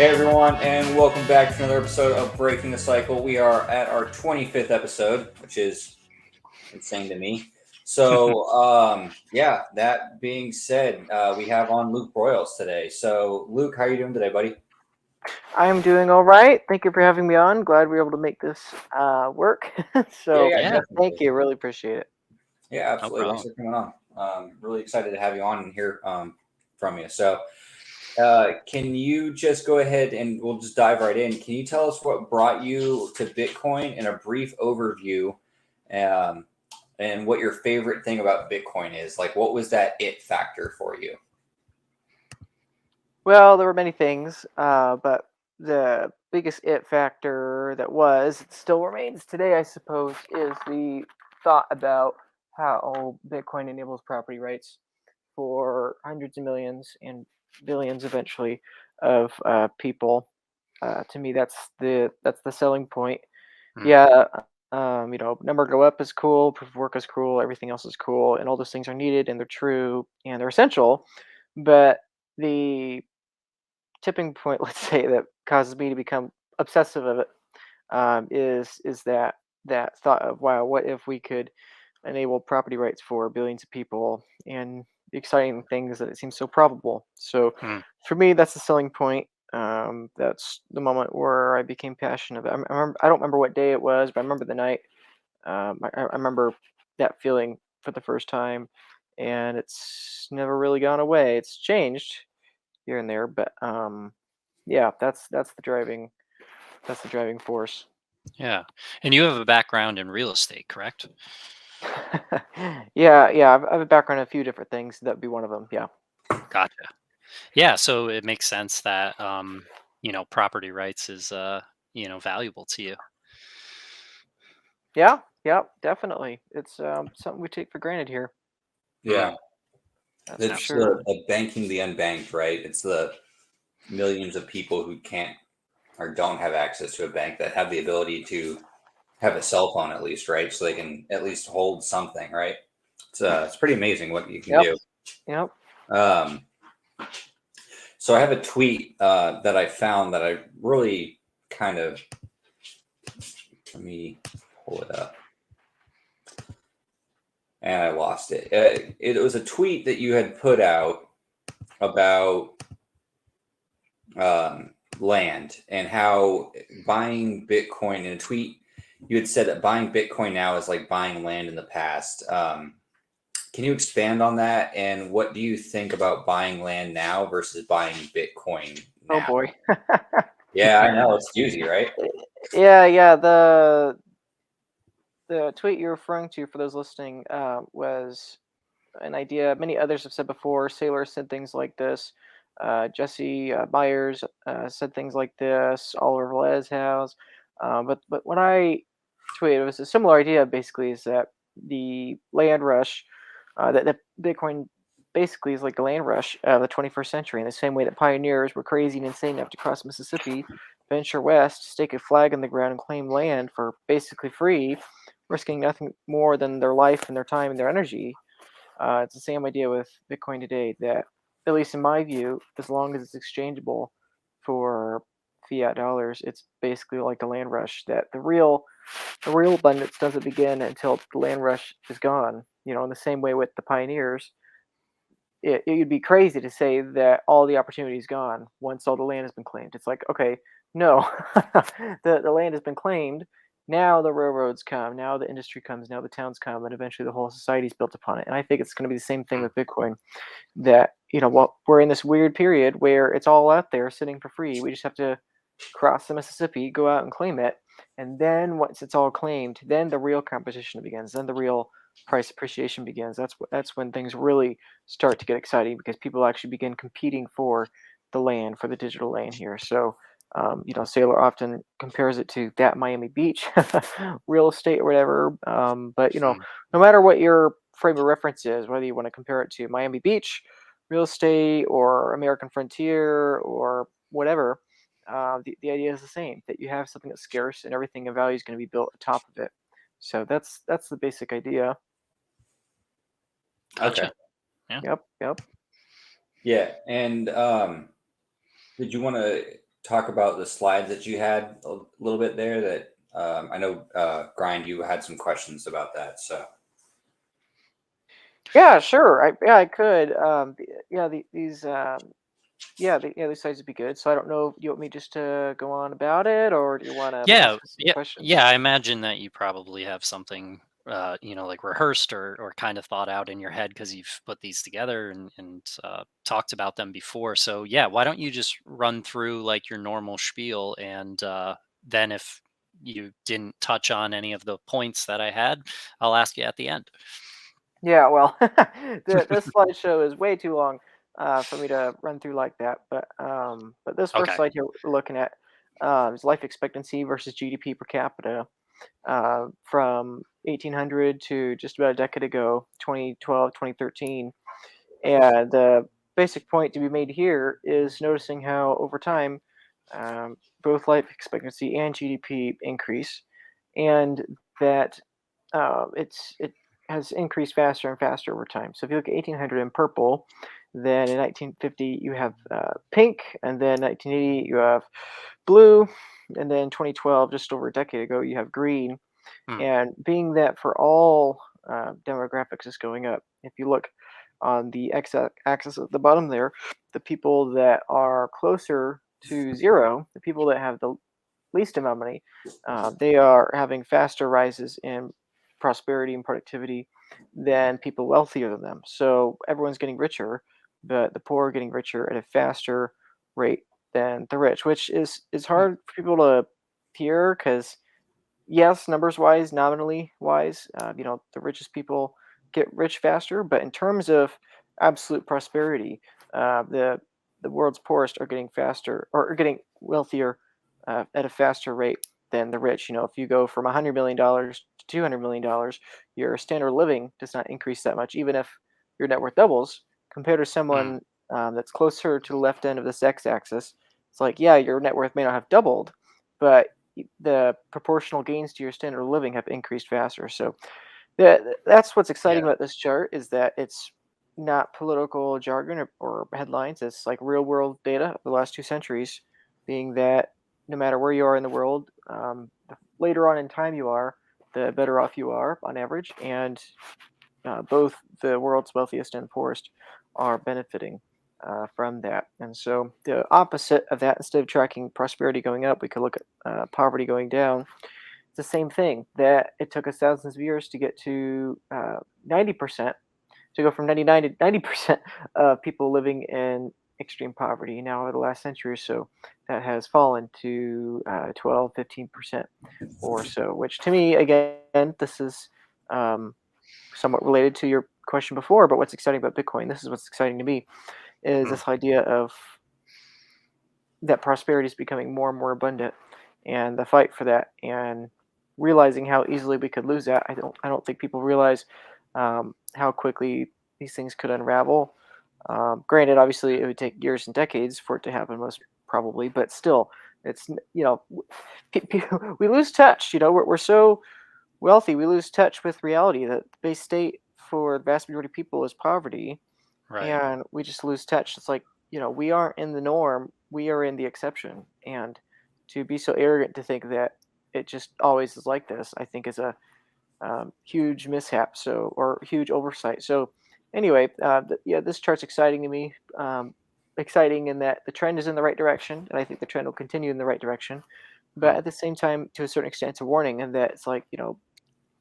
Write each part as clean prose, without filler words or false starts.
Hey everyone, and welcome back to another episode of Breaking the Cycle. We are at our 25th episode, which is insane to me. So, that being said, we have on Luke Broyles today. So, Luke, how are you doing today, buddy? I'm doing all right. Thank you for having me on. Glad we were able to make this work. So, Yeah, thank definitely. you. Really appreciate it. Yeah, No absolutely. Thanks problem. for coming on. Really excited to have you on and hear from you. So, can you just go ahead and we'll just dive right in? Can you tell us what brought you to Bitcoin in a brief overview, um, and what your favorite thing about Bitcoin is? Like, what was that it factor for you? Well, there were many things, but the biggest it factor that still remains today, I suppose, is the thought about how Bitcoin enables property rights for hundreds of millions and billions eventually of people. To me, that's the selling point. Hmm. Yeah, number go up is cool, proof of work is cool, everything else is cool, and all those things are needed and they're true and they're essential. But the tipping point, let's say, that causes me to become obsessive of it, is that thought of, wow, what if we could enable property rights for billions of people, and the exciting things that it seems so probable. So Hmm. for me, that's the selling point. That's the moment where I became passionate about it. I don't remember what day it was, but I remember the night. I remember that feeling for the first time, and it's never really gone away. It's changed here and there, but yeah, that's the driving force. Yeah. And you have a background in real estate, correct? Yeah. I have a background in a few different things. That'd be one of them. Yeah. Gotcha. Yeah. So it makes sense that property rights is valuable to you. Yeah. Yeah. Definitely. It's something we take for granted here. Yeah, That's for it's sure. the banking the unbanked, right? It's the millions of people who can't or don't have access to a bank that have the ability to have a cell phone at least, right? So they can at least hold something, right? It's pretty amazing what you can Yep. do. Yep. Um, so I have a tweet that I found that I really kind of let me pull it up, and I lost it. It was a tweet that you had put out about land and how buying Bitcoin in a tweet. You had said that buying Bitcoin now is like buying land in the past. Can you expand on that? And what do you think about buying land now versus buying Bitcoin Oh now? boy. Yeah, I know it's doozy, right? Yeah. The tweet you're referring to, for those listening, was an idea many others have said before. Saylor said things like this. Jesse Myers said things like this. Oliver Velez has. But when I tweeted, it was a similar idea. Basically, is that the land rush, that Bitcoin basically is like a land rush of the 21st century, in the same way that pioneers were crazy and insane enough to cross Mississippi, venture west, stake a flag in the ground, and claim land for basically free, risking nothing more than their life and their time and their energy. It's the same idea with Bitcoin today, that, at least in my view, as long as it's exchangeable for fiat dollars, it's basically like a land rush. That the real abundance doesn't begin until the land rush is gone. In the same way with the pioneers, it would be crazy to say that all the opportunity is gone once all the land has been claimed. It's like, okay, no, the land has been claimed. Now the railroads come, now the industry comes, now the towns come, and eventually the whole society is built upon it. And I think it's going to be the same thing with Bitcoin. That what we're in this weird period where it's all out there sitting for free. We just have to cross the Mississippi, go out and claim it, and then once it's all claimed, then the real competition begins. Then the real price appreciation begins. That's when things really start to get exciting, because people actually begin competing for the land, for the digital land here. So, Sailor often compares it to that Miami Beach real estate or whatever. But Hmm. no matter what your frame of reference is, whether you want to compare it to Miami Beach real estate or American Frontier or whatever, the idea is the same, that you have something that's scarce and everything of value is going to be built atop of it. So that's the basic idea. Okay. Gotcha. Yeah. Yep. Yeah. And did you want to? talk about the slides that you had a little bit there? That I know, Grind, you had some questions about that. So Yeah, sure. I could. These these sites would be good. So I don't know. Do you want me just to go on about it, or do you want to Yeah, ask us some yeah, questions? yeah. I imagine that you probably have something, like rehearsed or kind of thought out in your head because you've put these together and talked about them before. So yeah, why don't you just run through like your normal spiel, and then if you didn't touch on any of the points that I had, I'll ask you at the end. Yeah, well, this slideshow is way too long for me to run through like that. But this first Okay. slide here we're looking at is life expectancy versus GDP per capita from 1800 to just about a decade ago, 2012, 2013. And the basic point to be made here is noticing how over time, both life expectancy and GDP increase, and that it has increased faster and faster over time. So if you look at 1800 in purple, then in 1950 you have pink, and then 1980 you have blue, and then 2012, just over a decade ago, you have green. Hmm. And being that for all demographics is going up, if you look on the x-axis at the bottom there, the people that are closer to zero, the people that have the least amount of money, they are having faster rises in prosperity and productivity than people wealthier than them. So everyone's getting richer, but the poor are getting richer at a faster rate than the rich, which is Hmm. hard for people to hear because yes, numbers wise, nominally wise, the richest people get rich faster. But in terms of absolute prosperity, the world's poorest are getting faster or are getting wealthier at a faster rate than the rich. You know, if you go from $100 million to $200 million, your standard of living does not increase that much, even if your net worth doubles compared to Hmm. someone that's closer to the left end of this x-axis. It's like, yeah, your net worth may not have doubled, but the proportional gains to your standard of living have increased faster. So that's what's Yeah. exciting about this chart is that it's not political jargon or headlines. It's like real world data of the last 2 centuries, being that no matter where you are in the world, the later on in time you are, the better off you are on average. And both the world's wealthiest and poorest are benefiting from that. And so the opposite of that, instead of tracking prosperity going up, we could look at poverty going down. It's the same thing that it took us thousands of years to get to 90%, to go from 99 to 90% of people living in extreme poverty. Now, over the last century or so, that has fallen to 12, 15% or so, which to me, again, this is um, somewhat related to your question before, but what's exciting about Bitcoin, this is what's exciting to me, is Hmm. this idea of that prosperity is becoming more and more abundant and the fight for that and realizing how easily we could lose that. I don't think people realize how quickly these things could unravel. Granted, obviously it would take years and decades for it to happen most probably, but still it's we lose touch. We're so wealthy, we lose touch with reality that the base state for the vast majority of people is poverty, Right. and we just lose touch. It's like, we aren't in the norm, we are in the exception. And to be so arrogant to think that it just always is like this, I think is a huge mishap, or huge oversight. So, anyway, yeah, this chart's exciting to me. Exciting in that the trend is in the right direction, and I think the trend will continue in the right direction. But Hmm. at the same time, to a certain extent, it's a warning, and that it's like,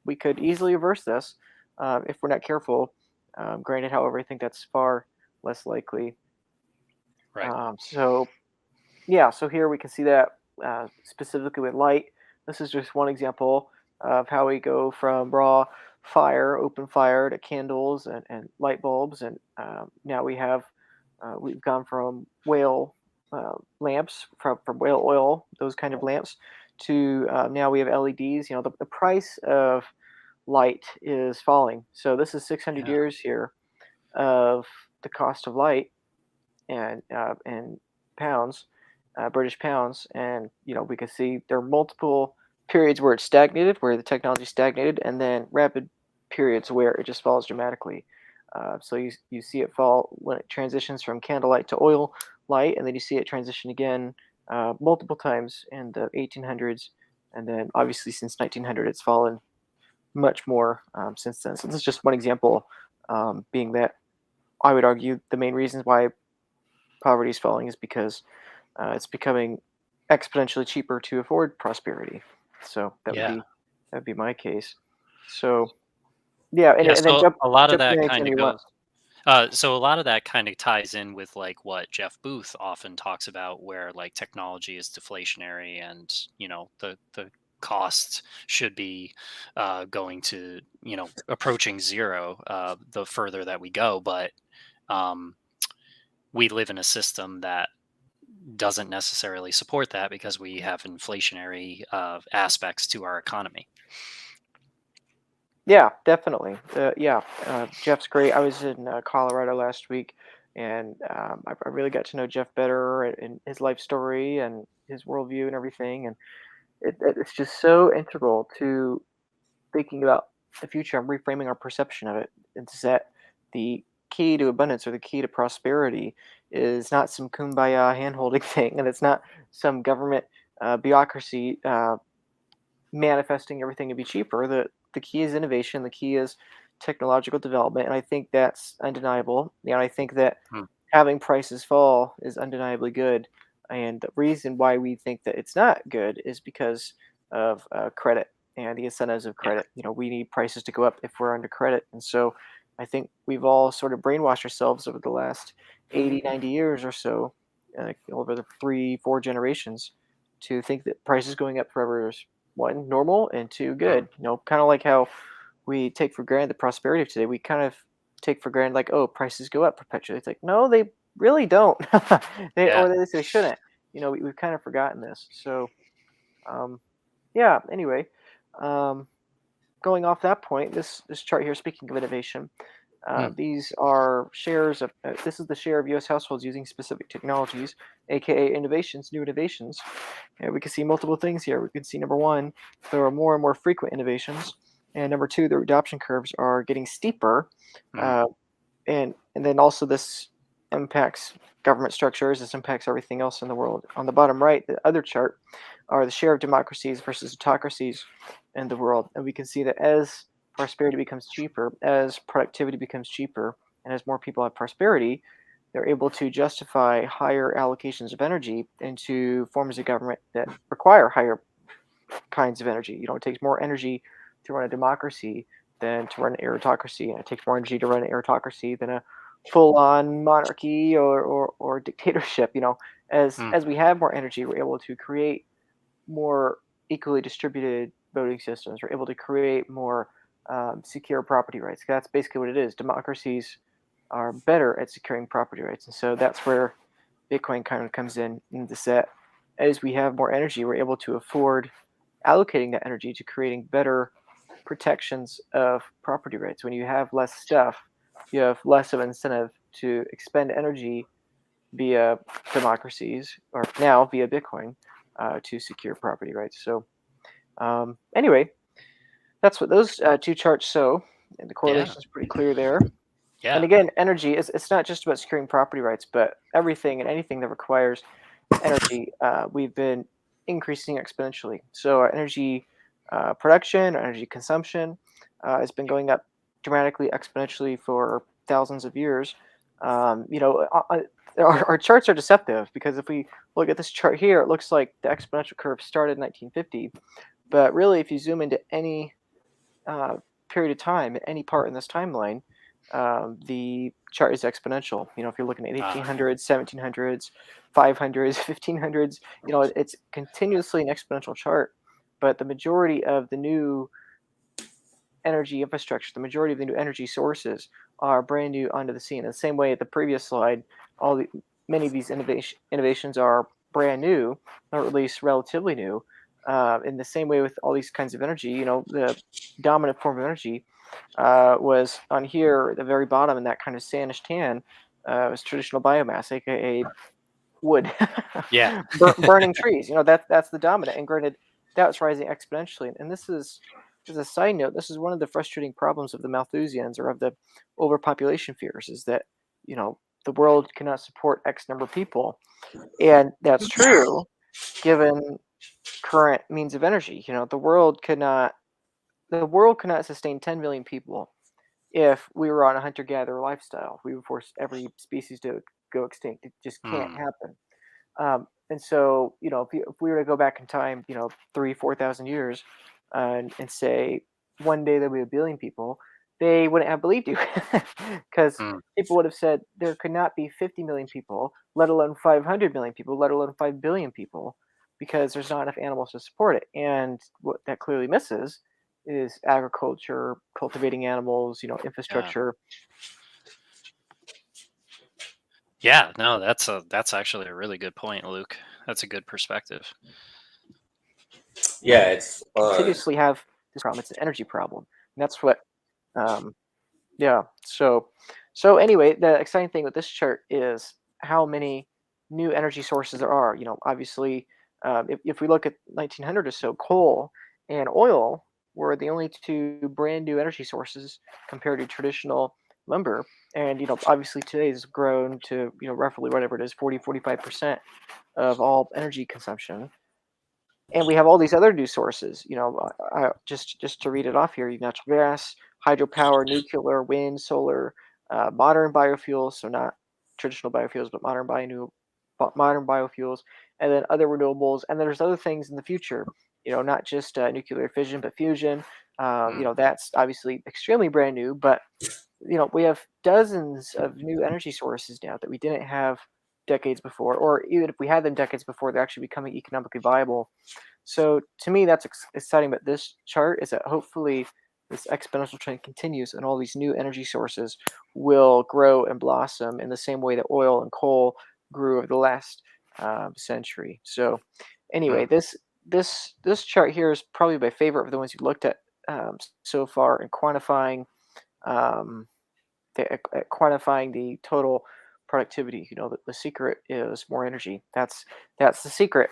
we could easily reverse this if we're not careful. Granted, however, I think that's far less likely. Right. So yeah, so here we can see that specifically with light. This is just one example of how we go from raw fire, open fire, to candles and light bulbs, and now we've gone from whale lamps, from whale oil, those kind of lamps, to now we have LEDs. The price of light is falling. So this is 600 Yeah. years here of the cost of light and pounds, British pounds, and we can see there are multiple periods where it's stagnated, where the technology stagnated, and then rapid periods where it just falls dramatically. So you see it fall when it transitions from candlelight to oil light, and then you see it transition again multiple times in the 1800s, and then obviously since 1900 it's fallen much more since then. So this is just one example, being that I would argue the main reasons why poverty is falling is because it's becoming exponentially cheaper to afford prosperity. So Yeah. that would be my case. So yeah, Yeah. and then So a lot of jump in that anytime kind of you want. so a lot of that kind of ties in with like what Jeff Booth often talks about, where like technology is deflationary, and the costs should be going to approaching zero the further that we go. But um, we live in a system that doesn't necessarily support that because we have inflationary aspects to our economy. Yeah, definitely. Yeah, Jeff's great. I was in Colorado last week, and I really got to know Jeff better, and his life story and his worldview and everything. And it's just so integral to thinking about the future and reframing our perception of it. It's that the key to abundance or the key to prosperity is not some kumbaya handholding thing, and it's not some government bureaucracy manifesting everything to be cheaper. The key is innovation. The key is technological development, and I think that's undeniable. I think that Hmm. having prices fall is undeniably good. And the reason why we think that it's not good is because of credit and the incentives of Yeah. credit. We need prices to go up if we're under credit. And so I think we've all sort of brainwashed ourselves over the last 80, 90 years or so, over the 3, 4 generations, to think that prices going up forever is one, normal, and two, good. Kind of like how we take for granted the prosperity of today. We kind of take for granted, like, oh, prices go up perpetually. It's like, no, they really don't. Yeah. Or at least they shouldn't. We've kind of forgotten this. So yeah, anyway, um, going off that point, this chart here, speaking of innovation, Hmm. these are shares of this is the share of U.S. households using specific technologies, aka innovations, new innovations. And we can see multiple things here. We can see, number one, there are more and more frequent innovations, and number two, the adoption curves are getting steeper. Hmm. uh, and then also this impacts government structures. This impacts everything else in the world. On the bottom right, the other chart, are the share of democracies versus autocracies in the world, and we can see that as prosperity becomes cheaper, as productivity becomes cheaper, and as more people have prosperity, they're able to justify higher allocations of energy into forms of government that require higher kinds of energy. It takes more energy to run a democracy than to run an aristocracy, and it takes more energy to run an aristocracy than a full-on monarchy or dictatorship. Hmm. As we have more energy, we're able to create more equally distributed voting systems. We're able to create more secure property rights. That's basically what it is. Democracies are better at securing property rights, and so that's where Bitcoin kind of comes in the set. As we have more energy, we're able to afford allocating that energy to creating better protections of property rights. When you have less stuff, you have less of an incentive to expend energy via democracies, or now via Bitcoin, to secure property rights. So anyway, that's what those two charts show, and the correlation is pretty clear there. And Yeah. again, energy is, it's not just about securing property rights, but everything and anything that requires energy, we've been increasing exponentially. So our energy production, our energy consumption has been going up dramatically, exponentially for thousands of years. Our charts are deceptive, because if we look at this chart here, it looks like the exponential curve started in 1950. But really, if you zoom into any uh, period of time, at any part in this timeline, the chart is exponential. If you're looking at 1800s, 1700s, 500s, 1500s, it's continuously an exponential chart. But the majority of the new energy infrastructure, the majority of the new energy sources are brand new onto the scene. In the same way, at the previous slide, many of these innovations are brand new, or at least relatively new. In the same way with all these kinds of energy, the dominant form of energy was on here at the very bottom in that kind of sandish tan. Was traditional biomass, aka wood. Yeah. Burning trees. That's the dominant. And granted, that's rising exponentially. And this is, as a side note, this is one of the frustrating problems of the Malthusians, or of the overpopulation fears, is that the world cannot support X number of people, and that's true. given current means of energy. The world could not sustain 10 million people if we were on a hunter-gatherer lifestyle. We would force every species to go extinct. It just can't Hmm. happen. And so, if we were to go back in time, 3,000-4,000 years, and say one day there'll be 1 billion people, they wouldn't have believed you, because Hmm. people would have said there could not be 50 million people, let alone 500 million people, let alone 5 billion people, because there's not enough animals to support it. And what that clearly misses is agriculture, cultivating animals, Yeah. infrastructure. Yeah, no, that's actually a really good point, Luke. That's a good perspective. Yeah, it's Continuously have this problem. It's an energy problem. And that's what, um, yeah. So anyway, the exciting thing with this chart is how many new energy sources there are. Obviously, if we look at 1900 or so, coal and oil were the only two brand new energy sources compared to traditional lumber. And obviously today has grown to roughly whatever it is, 40-45% of all energy consumption. And we have all these other new sources. Just to read it off here: you have natural gas, hydropower, nuclear, wind, solar, modern biofuels. So not traditional biofuels, but modern biofuels, and then other renewables. And then there's other things in the future. Not just nuclear fission, but fusion. Hmm. That's obviously extremely brand new, but we have dozens of new energy sources now that we didn't have decades before, or even if we had them decades before, they're actually becoming economically viable. So to me, that's exciting about this chart, is that hopefully this exponential trend continues and all these new energy sources will grow and blossom in the same way that oil and coal grew over the last century. So Hmm. anyway, this chart here is probably my favorite of the ones you looked at so far in quantifying um, quantifying the total productivity. The secret is more energy. That's the secret.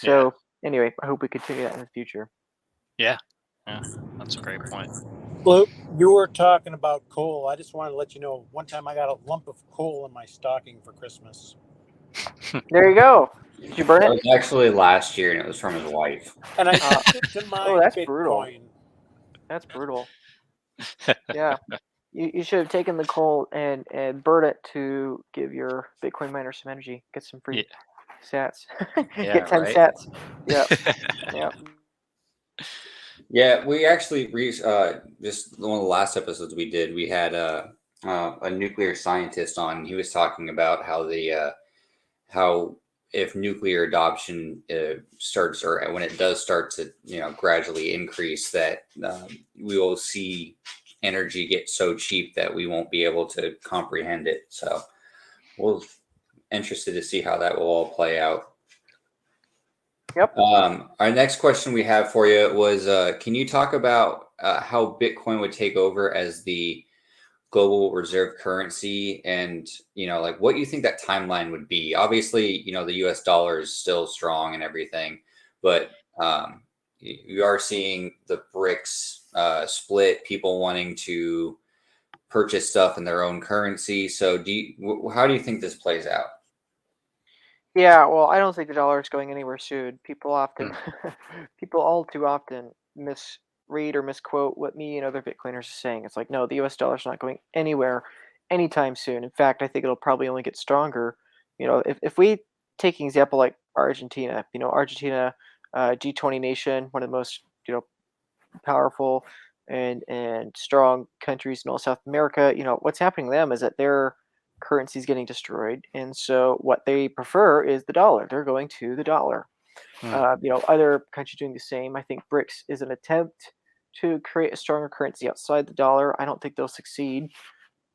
Yeah. So anyway, I hope we continue that in the future. Yeah. Yeah. That's a great point. Luke, you were talking about coal. I just wanted to let you know, one time I got a lump of coal in my stocking for Christmas. There you go. Did you burn that it? was actually last year, and it was from his wife. And I Uh, used it to mine that's brutal. Bitcoin. That's brutal. Yeah. You should have taken the coal and burned it to give your Bitcoin miner some energy. Get some free sats. Yeah, Get 10 right. sats. Yeah. Yeah. Yeah, we actually just one of the last episodes we did. We had a nuclear scientist on. And he was talking about how how if nuclear adoption starts, or when it does start to gradually increase, that we will see energy get so cheap that we won't be able to comprehend it. So we're interested to see how that will all play out. Yep. Our next question we have for you was, can you talk about how Bitcoin would take over as the global reserve currency, and like what you think that timeline would be? Obviously, the US dollar is still strong and everything, but you are seeing the BRICS split, people wanting to purchase stuff in their own currency. So how do you think this plays out? Yeah, well, I don't think the dollar is going anywhere soon. People Hmm. often, people all too often misread or misquote what me and other Bitcoiners are saying. It's like, no, the U.S. dollar's not going anywhere anytime soon. In fact, I think it'll probably only get stronger. If we take an example like Argentina, Argentina, G20 nation, one of the most powerful and strong countries in all South America. What's happening to them is that their currency is getting destroyed, and so what they prefer is the dollar. They're going to the dollar. Hmm. Other countries doing the same. I think BRICS is an attempt to create a stronger currency outside the dollar. I don't think they'll succeed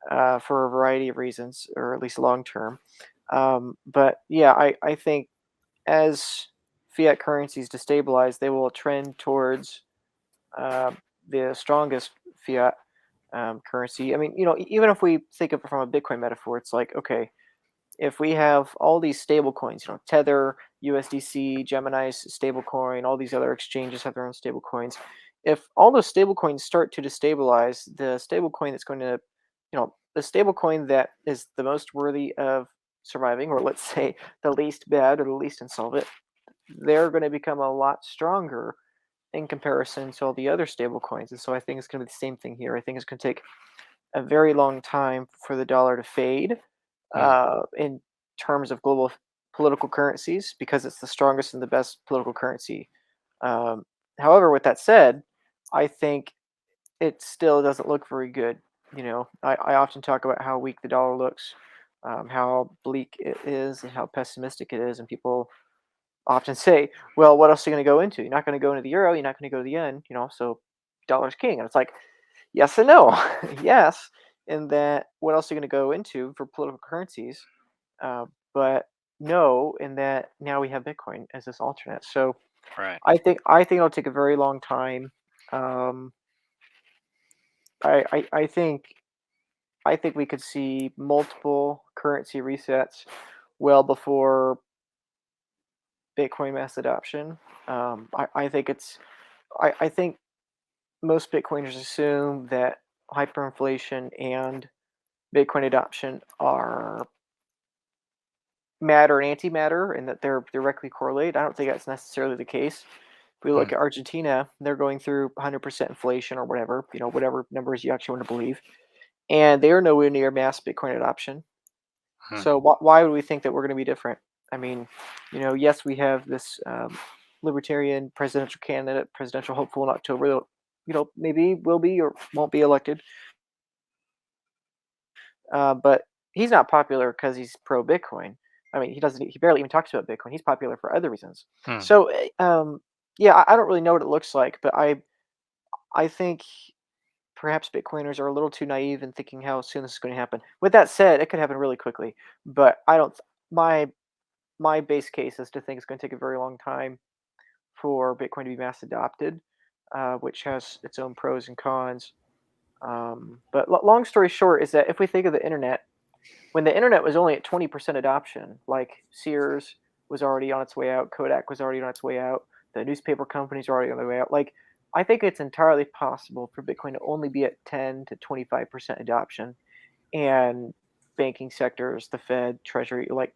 for a variety of reasons, or at least long term. But yeah, I think as fiat currencies destabilize, they will trend towards uh, the strongest fiat currency. I mean, even if we think of it from a Bitcoin metaphor, it's like, okay, if we have all these stable coins, Tether, USDC, Gemini's stablecoin, all these other exchanges have their own stable coins. If all those stable coins start to destabilize, the stable coin that's going to, the stable coin that is the most worthy of surviving, or let's say the least bad or the least insolvent, they're going to become a lot stronger in comparison to all the other stable coins. And so I think it's going to be the same thing here. I think it's going to take a very long time for the dollar to fade in terms of global political currencies because it's the strongest and the best political currency. Um, However, with that said, I think it still doesn't look very good. I often talk about how weak the dollar looks, how bleak it is, and how pessimistic it is. And people often say, well, what else are you going to go into? You're not going to go into the euro. You're not going to go to the yen, so dollar's king. And it's like, yes and no. Yes. And that what else are you going to go into for political currencies? But no, in that now we have Bitcoin as this alternate. So Right. I think it'll take a very long time. Um, I think we could see multiple currency resets well before Bitcoin mass adoption. I think most Bitcoiners assume that hyperinflation and Bitcoin adoption are matter and antimatter and that they're directly correlated. I don't think that's necessarily the case. If we look at Argentina, they're going through 100% inflation or whatever numbers you actually want to believe, and they are nowhere near mass Bitcoin adoption. So why would we think that we're going to be different? I mean, yes, we have this libertarian presidential candidate, presidential hopeful in October that, maybe will be or won't be elected. But he's not popular because he's pro Bitcoin. I mean, he barely even talks about Bitcoin. He's popular for other reasons. So, yeah, I don't really know what it looks like, but I think perhaps Bitcoiners are a little too naive in thinking how soon this is going to happen. With that said, it could happen really quickly, but I don't. My base case is to think it's going to take a very long time for Bitcoin to be mass adopted, which has its own pros and cons. But long story short is that if we think of the internet, when the internet was only at 20% adoption, like Sears was already on its way out, Kodak was already on its way out, the newspaper companies are already on their way out. Like, I think it's entirely possible for Bitcoin to only be at 10 to 25% adoption, and banking sectors, the Fed, Treasury, like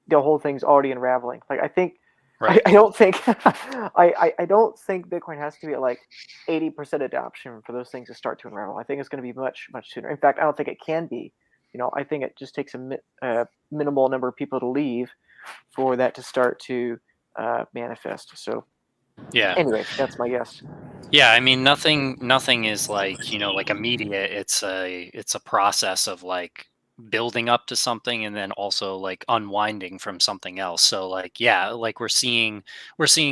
the whole thing's already unraveling. Like, I think Right. I don't think I don't think Bitcoin has to be at like 80% adoption for those things to start to unravel. I think it's going to be much sooner. In fact, I don't think it can be. I think it just takes a minimal number of people to leave for that to start to manifest. So Yeah. anyway, that's my guess. Yeah, I mean nothing is like, like immediate. It's a process of like building up to something and then also like unwinding from something else. So like yeah, like we're seeing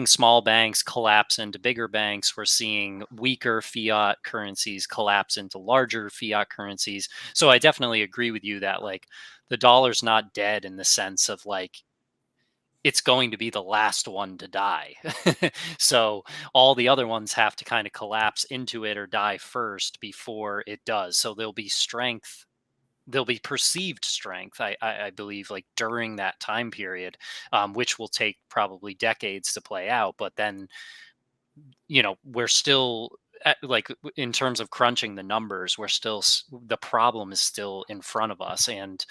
small banks collapse into bigger banks. We're seeing weaker fiat currencies collapse into larger fiat currencies. So I definitely agree with you that like the dollar's not dead in the sense of like it's going to be the last one to die. So all the other ones have to kind of collapse into it or die first before it does. So there'll be strength, there'll be perceived strength, I believe, like during that time period, which will take probably decades to play out. But then, we're still in terms of crunching the numbers, we're still the problem is still in front of us, and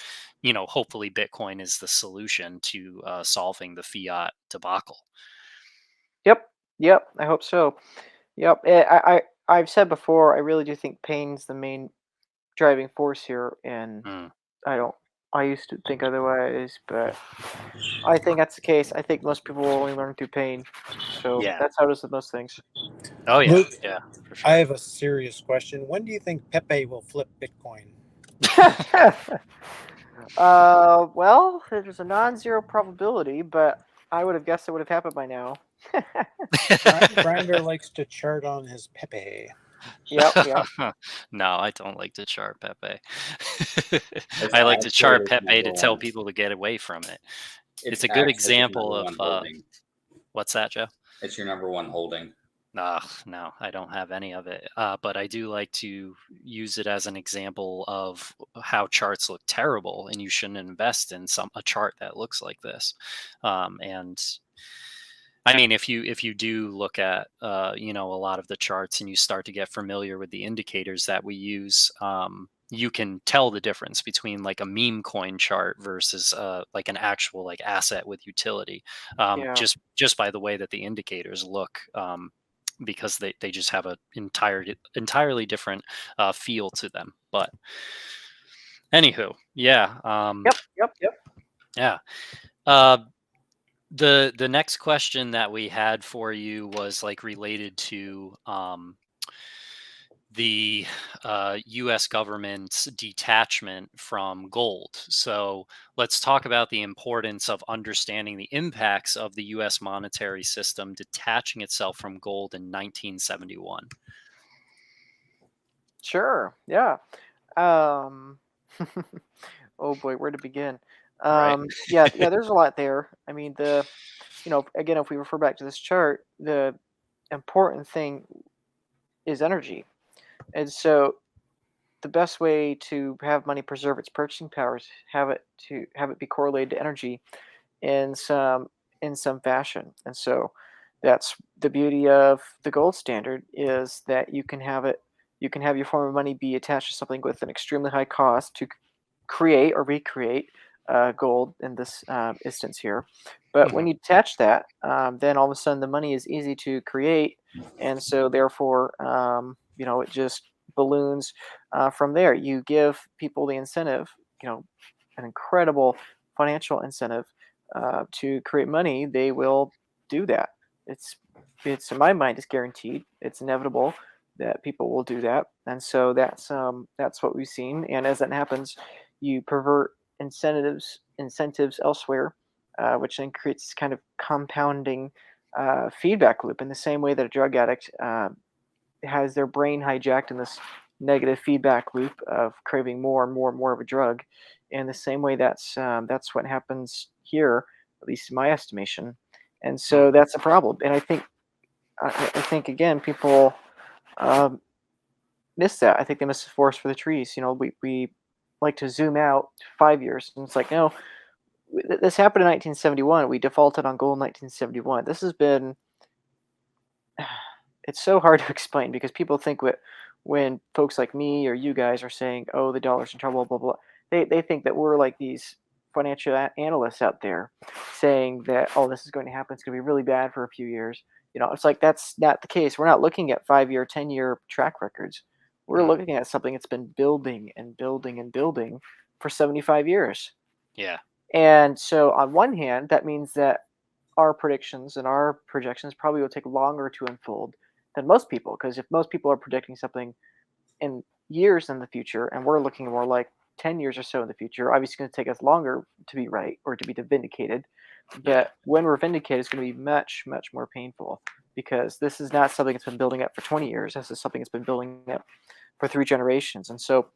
hopefully Bitcoin is the solution to solving the fiat debacle. Yep. I hope so. Yep. I've said before, I really do think pain's the main driving force here, and Mm. I don't. I used to think otherwise, but I think that's the case. I think most people will only learn through pain. So Yeah. that's how it is with most things. Oh yeah. Luke, Yeah, for I sure. have a serious question. When do you think Pepe will flip Bitcoin? Well, there's a non-zero probability, but I would have guessed it would have happened by now. Grinder likes to chart on his Pepe. Yep. No, I don't like to chart Pepe. It's I like to actually chart his Pepe to number tell one. people to get away from it. It's It's a good actually his example number of one holding. what's that, Joe? It's your number one holding. No, I don't have any of it. But I do like to use it as an example of how charts look terrible, and you shouldn't invest in a chart that looks like this. And I mean, if you do look at a lot of the charts and you start to get familiar with the indicators that we use, you can tell the difference between like a meme coin chart versus like an actual like asset with utility, Yeah. just by the way that the indicators look, because they just have a entirely different feel to them. But anywho, yeah, Yep. yeah. The next question that we had for you was like related to the U.S. government's detachment from gold. So let's talk about the importance of understanding the impacts of the U.S. monetary system detaching itself from gold in 1971. Sure. Yeah. Um, oh boy, where to begin? Right. Yeah. There's a lot there. I mean, again, if we refer back to this chart, the important thing is energy, and so the best way to have money preserve its purchasing powers, have it be correlated to energy in some fashion. And so that's the beauty of the gold standard, is that you can have your form of money be attached to something with an extremely high cost to create or recreate gold in this instance here. But when Mhm. you detach that, then all of a sudden the money is easy to create, and so therefore, it just balloons from there. You give people the incentive, an incredible financial incentive to create money. They will do that. It's it's in my mind, it's guaranteed. It's inevitable that people will do that, and so that's what we've seen. And as that happens, you pervert incentives elsewhere, which then creates this kind of compounding feedback loop. In the same way that a drug addict has their brain hijacked in this negative feedback loop of craving more and more and more of a drug. In the same way, that's what happens here, at least in my estimation. And so Mm. that's a problem. And I think again, people um, miss that. I think they miss the forest for the trees. We like to zoom out 5 years, and it's like, no, this happened in 1971. We defaulted on gold in 1971. This has been it's so hard to explain, because people think when folks like me or you guys are saying, "Oh, the dollar's in trouble," blah blah, they think that we're like these financial analysts out there saying that, "Oh, this is going to happen. It's going to be really bad for a few years." It's like that's not the case. We're not looking at 5-year, 10-year track records. We're Mm. looking at something that's been building and building and building for 75 years. Yeah. And so, on one hand, that means that our predictions and our projections probably will take longer to unfold than most people. Because if most people are predicting something in years in the future, and we're looking more like 10 years or so in the future, obviously it's going to take us longer to be right or to be vindicated. Yeah. But when we're vindicated, it's going to be much, much more painful, because this is not something that's been building up for 20 years. This is something that's been building up for 3 generations. And so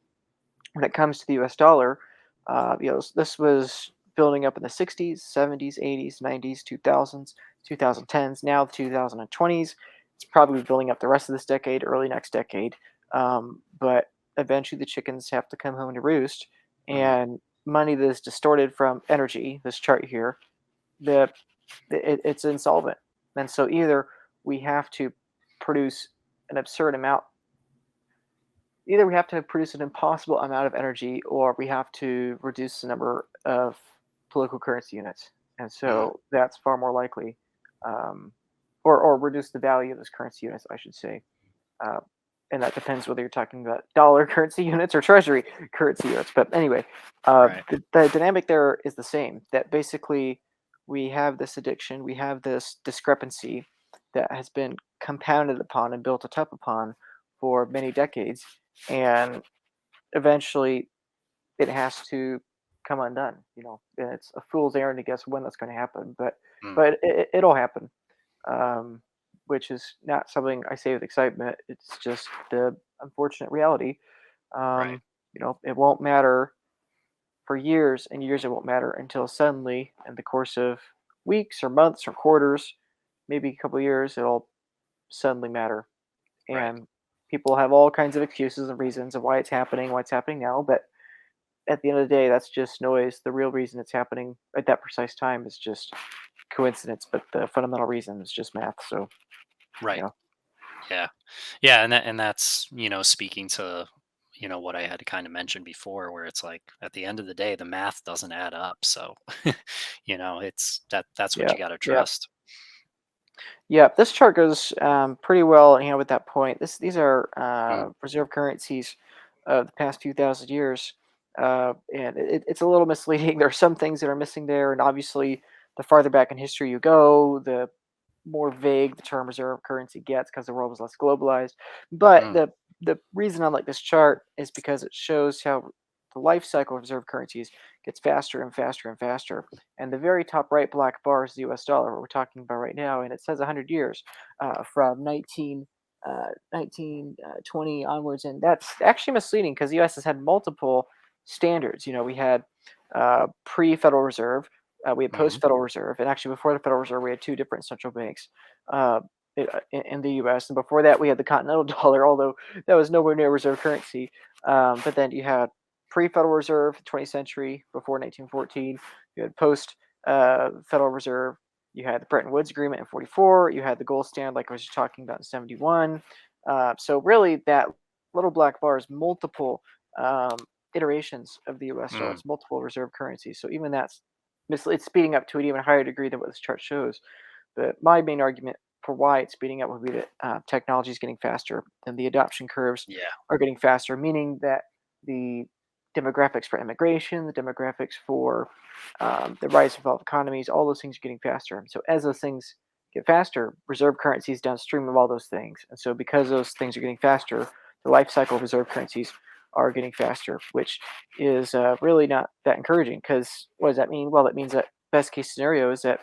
when it comes to the US dollar, this was building up in the 60s, 70s, 80s, 90s, 2000s, 2010s, now the 2020s. It's probably building up the rest of this decade, early next decade. But eventually the chickens have to come home to roost, Mm. and money that is distorted from energy, this chart here, it's insolvent. And so either we have to produce an absurd amount either we have to produce an impossible amount of energy, or we have to reduce the number of political currency units. And Mm. so that's far more likely, or reduce the value of those currency units, I should say. Uh, and that depends whether you're talking about dollar currency units or treasury currency units. But anyway, Right. the dynamic there is the same. That basically we have this addiction, we have this discrepancy that has been compounded upon and built up upon for many decades, and eventually it has to come undone. And it's a fool's errand to guess when that's going to happen, but Mm. it'll happen. Um, which is not something I say with excitement. It's just the unfortunate reality. Right. It won't matter for years and years. It won't matter until suddenly, in the course of weeks or months or quarters, maybe a couple of years, it'll suddenly matter. Right. And people have all kinds of excuses and reasons of why it's happening now. But at the end of the day, that's just noise. The real reason it's happening at that precise time is just coincidence, but the fundamental reason is just math. So, you Right. know, Yeah. Yeah, and that's, speaking to, what I had to kind of mention before, where it's like at the end of the day, the math doesn't add up. So, that's what Yeah, you got to yeah, trust. yeah. This chart goes pretty well, with that point. These are Mm, reserve currencies of the past few thousand years, and it's a little misleading. There are some things that are missing there, and obviously, the farther back in history you go, the more vague the term reserve currency gets because the world was less globalized. But mm, the reason I like this chart is because it shows how the life cycle of reserve currencies gets faster and faster and faster. And the very top right black bar is the U.S. dollar, what we're talking about right now, and it says 100 years from 1920 onwards, and that's actually misleading because the U.S. has had multiple standards. We had pre-Federal Reserve, we had mm, post-Federal Reserve, and actually before the Federal Reserve, we had two different central banks uh, in the U.S. And before that, we had the Continental Dollar, although that was nowhere near reserve currency. But then you had pre-Federal Reserve, 20th century, before 1914. You had post-Federal Reserve. You had the Bretton Woods Agreement in 44. You had the gold standard, like I was just talking about, in 71. So really, that little black bar is multiple iterations of the U.S. dollar. mm. It's multiple reserve currencies. So even that's it's speeding up to an even higher degree than what this chart shows. But my main argument for why it's speeding up would be that technology is getting faster and the adoption curves Yeah. are getting faster, meaning that the demographics for immigration, the demographics for the rise of developed economies, all those things are getting faster. And so as those things get faster, reserve currencies downstream of all those things. And so because those things are getting faster, the life cycle of reserve currencies are getting faster, which is really not that encouraging. Because what does that mean? Well, it means that best case scenario is that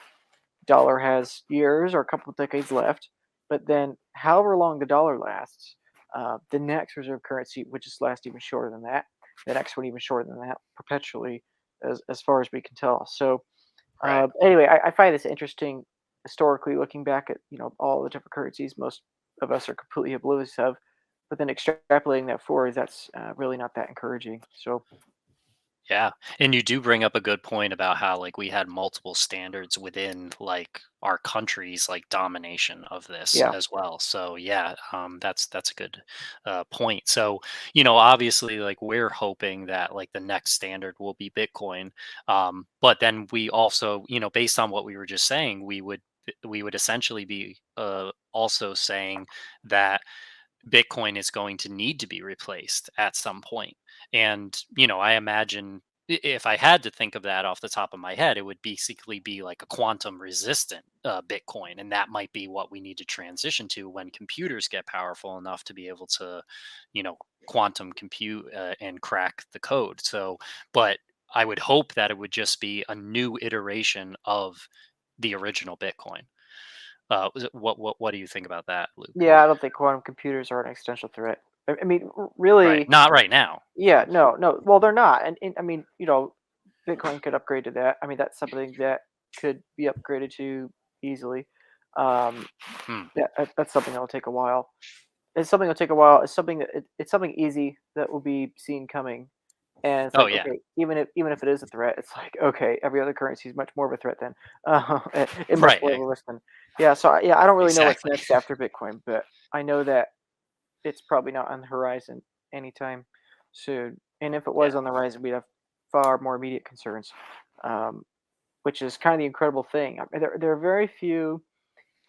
dollar has years or a couple of decades left, but then however long the dollar lasts, the next reserve currency would just last even shorter than that. The next one even shorter than that, perpetually, as far as we can tell. So Right. anyway, I find this interesting historically looking back at all the different currencies most of us are completely oblivious of, but then extrapolating that forward, that's really not that encouraging. So Yeah. And you do bring up a good point about how like we had multiple standards within like our country's like domination of this yeah, as well. So yeah, that's a good point. So, obviously like we're hoping that like the next standard will be Bitcoin. But then we also, based on what we were just saying, we would essentially be also saying that Bitcoin is going to need to be replaced at some point. And, I imagine if I had to think of that off the top of my head, it would basically be like a quantum resistant Bitcoin. And that might be what we need to transition to when computers get powerful enough to be able to, you know, quantum compute and crack the code. So, but I would hope that it would just be a new iteration of the original Bitcoin. What do you think about that, Luke? yeah, I don't think quantum computers are an existential threat. I mean, Right. really, Not right now. yeah, no, no. Well, they're not, and I mean, Bitcoin could upgrade to that. I mean, that's something that could be upgraded to easily. Um, Hmm. yeah, that's something that will take a while. It's something that'll take a while. It's something that it's something easy that will be seen coming. And it's Oh like, yeah. okay, even if it is a threat, it's like, okay, every other currency is much more of a threat then, and much Right. more of a risk then. Yeah, so yeah, I don't really know what's Exactly. next after Bitcoin, but I know that it's probably not on the horizon anytime soon. And if it Yeah. was on the horizon, we'd have far more immediate concerns, um, which is kind of the incredible thing. I mean, there are very few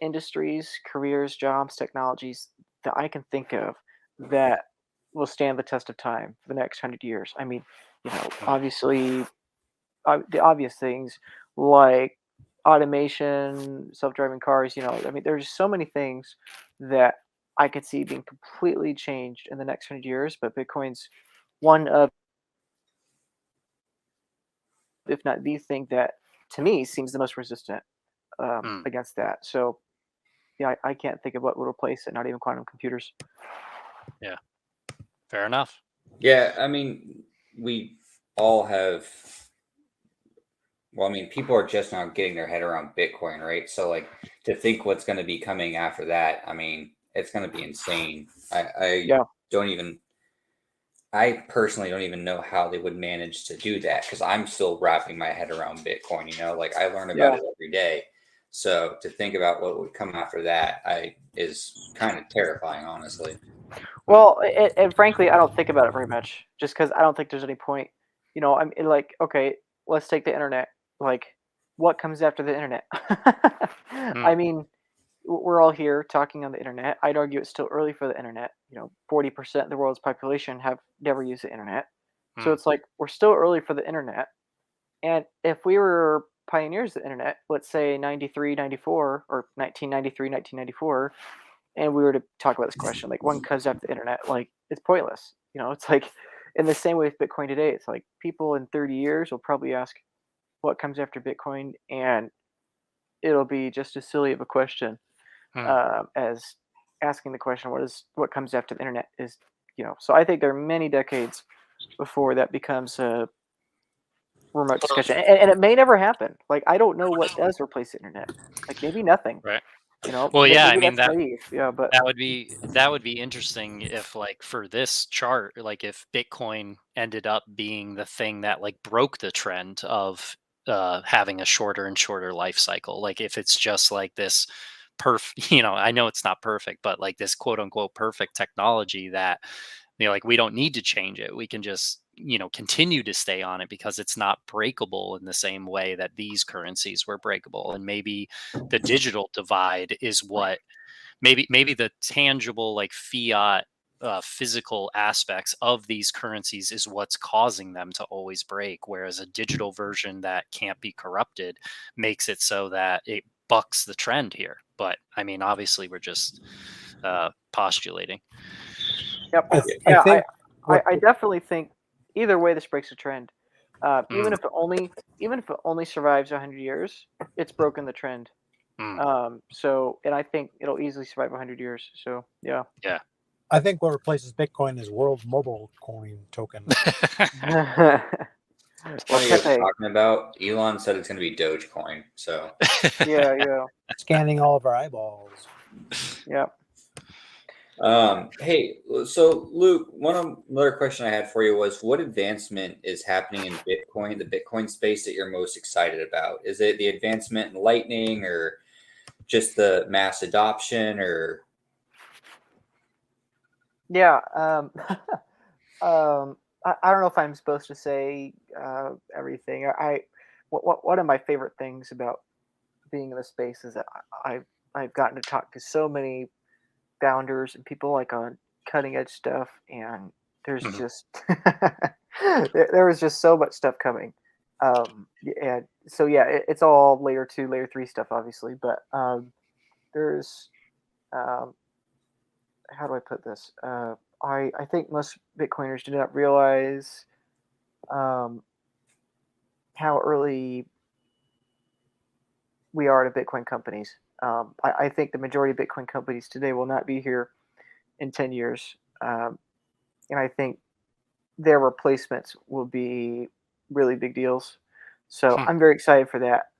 industries, careers, jobs, technologies that I can think of that will stand the test of time for the next 100 years. I mean, Mm. obviously, the obvious things like automation, self-driving cars. I mean, there's so many things that I could see being completely changed in the next 100 years. But Bitcoin's one of, if not the thing that to me seems the most resistant Mm. against that. So yeah, I can't think of what would replace it. Not even quantum computers. Yeah. Fair enough. Yeah, I mean, we all have. Well, I mean, people are just now getting their head around Bitcoin, right? So, like, to think what's going to be coming after that, I mean, it's going to be insane. I Yeah, don't even. I personally don't even know how they would manage to do that because I'm still wrapping my head around Bitcoin. Like I learn about yeah. it every day. So to think about what would come after that, I is kind of terrifying, honestly. Well, and frankly, I don't think about it very much, just because I don't think there's any point. I'm like, okay, let's take the internet. Like, what comes after the internet? Hmm. I mean, we're all here talking on the internet. I'd argue it's still early for the internet. 40% of the world's population have never used the internet. So Hmm. it's like we're still early for the internet. And if we were pioneers of the internet, let's say 93, 94, or 1993, 1994, and we were to talk about this question, like one comes after the internet, like it's pointless. It's like in the same way with Bitcoin today, it's like people in 30 years will probably ask what comes after Bitcoin, and it'll be just as silly of a question Hmm. as asking the question, what comes after the internet is, so I think there are many decades before that becomes a remote discussion, and it may never happen. Like, I don't know what does replace the internet. Like, maybe nothing. Right. Well, yeah. I Maybe mean that's naive. Yeah, but that would be interesting if, like, for this chart, like if Bitcoin ended up being the thing that like broke the trend of having a shorter and shorter life cycle. Like if it's just like this perfect, I know it's not perfect, but like this quote unquote perfect technology that like we don't need to change it. We can just continue to stay on it because it's not breakable in the same way that these currencies were breakable. And maybe the digital divide is what maybe the tangible like fiat physical aspects of these currencies is what's causing them to always break, whereas a digital version that can't be corrupted makes it so that it bucks the trend here. But I mean, obviously we're just postulating. yep, I yeah, think what I definitely think either way this breaks a trend. Mm, Even if it only survives 100 years, it's broken the trend. mm, And I think it'll easily survive 100 years. So yeah. yeah. I think what replaces Bitcoin is World Mobile Coin token. Well, Funny you guys are Pepe. talking about. Elon said it's going to be Dogecoin. So Yeah. Scanning all of our eyeballs. Yeah. Hey, so Luke, another question I had for you was, what advancement is happening in Bitcoin, the Bitcoin space that you're most excited about? Is it the advancement in Lightning, or just the mass adoption, or Yeah. I don't know if I'm supposed to say everything. One of my favorite things about being in the space is that I've gotten to talk to so many founders and people like on cutting edge stuff, and there's Mhm. just there was just so much stuff coming. And so yeah, it's all layer 2, layer 3 stuff, obviously, but there's um, how do I put this? I think most Bitcoiners do not realize um, how early we are to Bitcoin companies. I think the majority of Bitcoin companies today will not be here in 10 years. And I think their replacements will be really big deals. So Hmm. I'm very excited for that.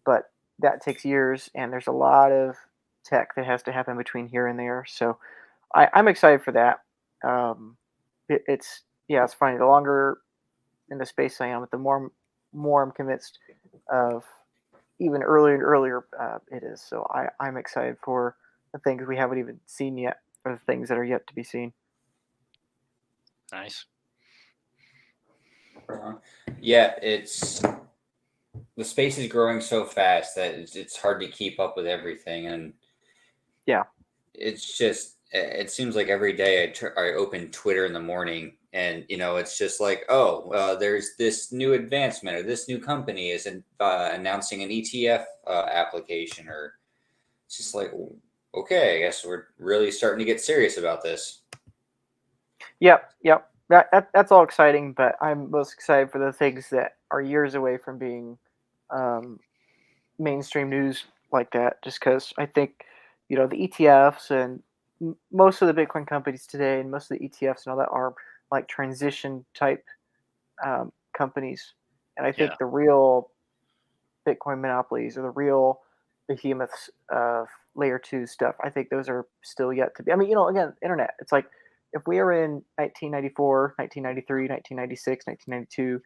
But that takes years, and there's a lot of tech that has to happen between here and there. So I'm excited for that. It's funny. The longer in the space I am, the more I'm convinced of even earlier and earlier it is. So I'm excited for the things we haven't even seen yet, or the things that are yet to be seen. Nice. yeah, the space is growing so fast that it's hard to keep up with everything, and Yeah. it's just it seems like every day I open Twitter in the morning, and it's just like, oh, there's this new advancement, or this new company is announcing an ETF application, or it's just like, okay, I guess we're really starting to get serious about this. Yep. That's all exciting, but I'm most excited for the things that are years away from being um, mainstream news like that. Just because I think the ETFs and most of the Bitcoin companies today, and most of the ETFs and all that are like transition type companies, and I Yeah. think the real Bitcoin monopolies or the real behemoths of layer 2 stuff, I think those are still yet to be. I mean, again, internet, it's like if we are in 1994, 1993, 1996, 1992,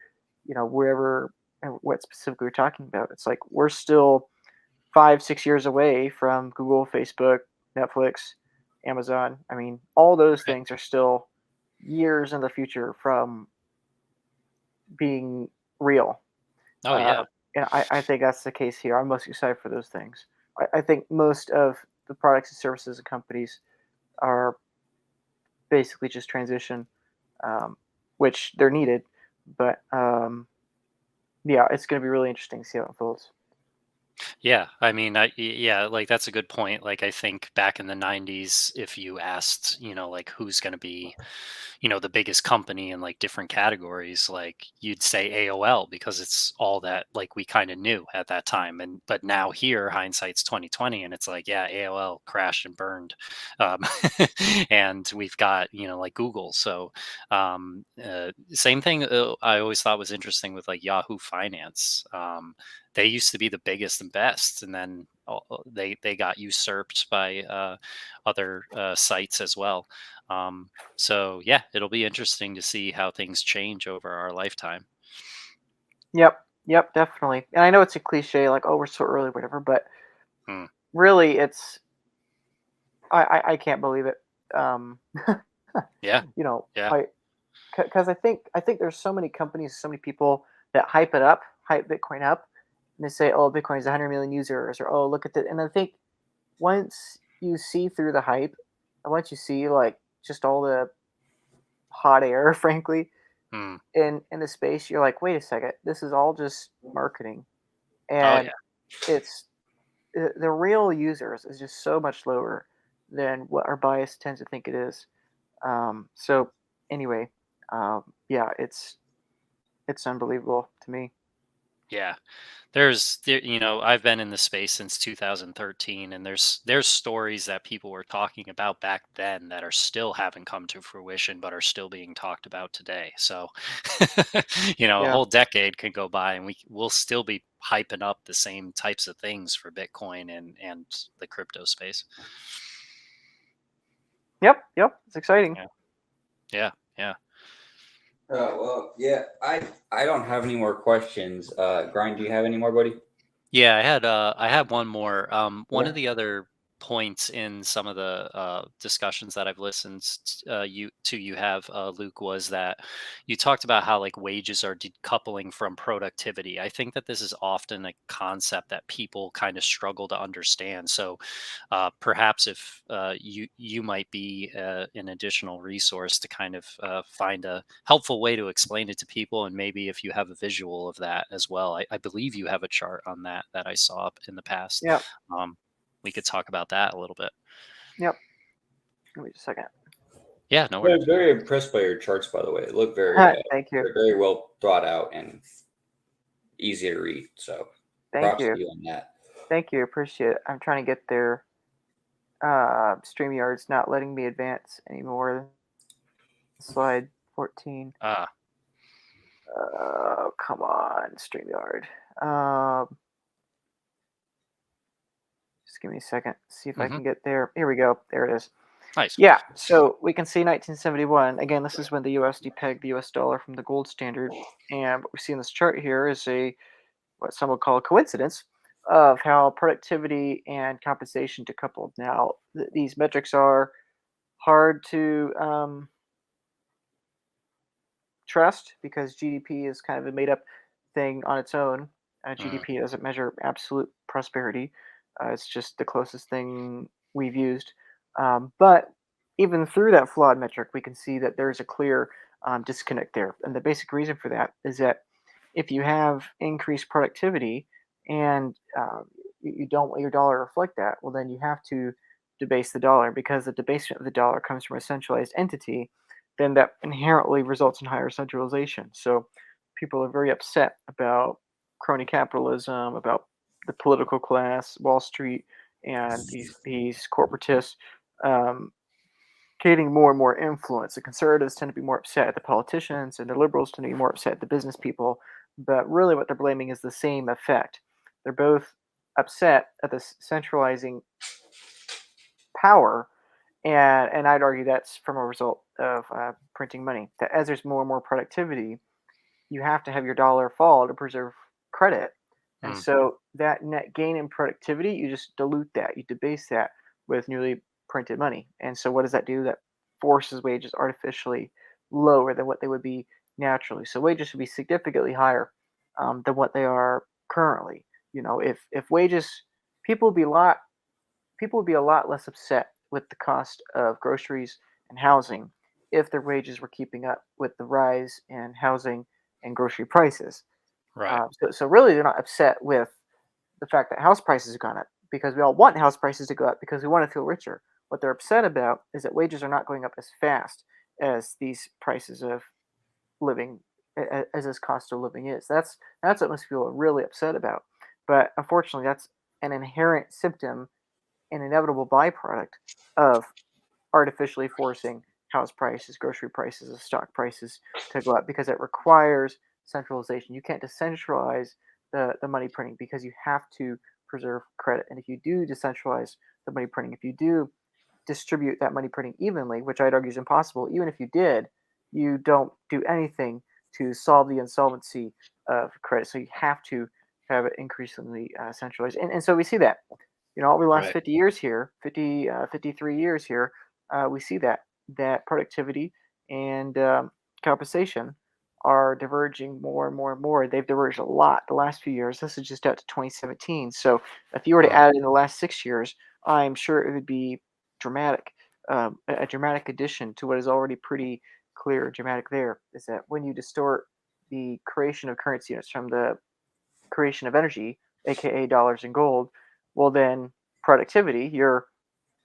wherever and what specifically we're talking about, it's like we're still 5, 6 years away from Google, Facebook, Netflix, Amazon. I mean, all those Right. things are still years in the future from being real. Oh yeah. And I think that's the case here. I'm most excited for those things. I think most of the products and services and companies are basically just transition, um, which they're needed. But yeah, it's going to be really interesting to see how it unfolds. Yeah, I mean, yeah, like that's a good point. Like, I think back in the '90s, if you asked, like who's going to be, the biggest company in like different categories, like you'd say AOL because it's all that like we kind of knew at that time. And but now here, hindsight's 2020, and it's like, yeah, AOL crashed and burned, um, and we've got like Google. So same thing. I always thought was interesting with like Yahoo Finance. They used to be the biggest and best, and then they got usurped by other sites as well. So yeah, it'll be interesting to see how things change over our lifetime. Yep, yep, definitely. And I know it's a cliche, like, oh, we're so early, whatever, but Hmm. really, it's I can't believe it. Um, Yeah, yeah, I because I think there's so many companies, so many people that hype it up, hype Bitcoin up, and they say, oh, Bitcoin's 100 million users, or oh, look at that. And I think once you see through the hype, and once you see like just all the hot air, frankly, hmm. in the space, you're like, wait a second, this is all just marketing, Oh and yeah, it's the real users is just so much lower than what our bias tends to think it is. So anyway, yeah, it's unbelievable to me. yeah. I've been in the space since 2013, and there's stories that people were talking about back then that are still haven't come to fruition, but are still being talked about today. So, a Yeah. whole decade could go by, and we'll still be hyping up the same types of things for Bitcoin and the crypto space. Yep. Yep. It's exciting. Yeah, yeah, yeah. Well, yeah, I don't have any more questions. Grind, do you have any more, buddy? Yeah, I had one more. One Yeah. of the other points in some of the discussions that I've listened you have, Luke, was that you talked about how like wages are decoupling from productivity. I think that this is often a concept that people kind of struggle to understand. So perhaps if you might be an additional resource to kind of find a helpful way to explain it to people, and maybe if you have a visual of that as well. I believe you have a chart on that I saw up in the past. Yep. um, we could talk about that a little bit. Yep. Give me just a second. Yeah, no Very, worries. very impressed by your charts, by the way. They look very, Thank you. very well thought out and easy to read. So Thank props you. to you on that. Thank you. Appreciate it. I'm trying to get there. StreamYard's not letting me advance anymore. Slide 14. Ah, Come on, StreamYard. Um, just give me a second. See if I mm-hmm. can get there. Here we go. There it is. Nice. Yeah, so we can see 1971. Again, this is when the USD pegged the US dollar from the gold standard. And what we see in this chart here is what some would call a coincidence of how productivity and compensation decoupled. Now, these metrics are hard to trust because GDP is kind of a made up thing on its own. Mm, GDP doesn't measure absolute prosperity, it's just the closest thing we've used. But even through that flawed metric, we can see that there's a clear disconnect there. And the basic reason for that is that if you have increased productivity and you don't let your dollar reflect that, well, then you have to debase the dollar because the debasement of the dollar comes from a centralized entity, then that inherently results in higher centralization. So people are very upset about crony capitalism, about the political class, Wall Street, and these corporatists um, gaining more and more influence. The conservatives tend to be more upset at the politicians, and the liberals tend to be more upset at the business people. But really, what they're blaming is the same effect. They're both upset at this centralizing power, and I'd argue that's from a result of printing money. That as there's more and more productivity, you have to have your dollar fall to preserve credit, and mm, so that net gain in productivity, you just dilute that, you debase that with newly printed money. And so what does that do? That forces wages artificially lower than what they would be naturally. So wages should be significantly higher than what they are currently. If wages, people would be a lot people would be a lot less upset with the cost of groceries and housing if their wages were keeping up with the rise in housing and grocery prices. Right. So really, they're not upset with the fact that house prices have gone up because we all want house prices to go up because we want to feel richer. What they're upset about is that wages are not going up as fast as these prices of living, as this cost of living is. That's what most people are really upset about. But unfortunately, that's an inherent symptom, an inevitable byproduct of artificially forcing house prices, grocery prices, and stock prices to go up because it requires centralization. You can't decentralize the money printing because you have to preserve credit. And if you do decentralize the money printing, if you do distribute that money printing evenly, which I'd argue is impossible, even if you did, you don't do anything to solve the insolvency of credit. So you have to have it increasingly centralized. And so we see that, over the last Right. 50 years here, 53 years here, we see that productivity and compensation are diverging more and more and more. They've diverged a lot the last few years. This is just out to 2017. So if you were to Mm. add in the last 6 years, I'm sure it would be dramatic, a dramatic addition to what is already pretty clear. Dramatic there is that when you distort the creation of currency units from the creation of energy, aka dollars and gold, well then productivity, your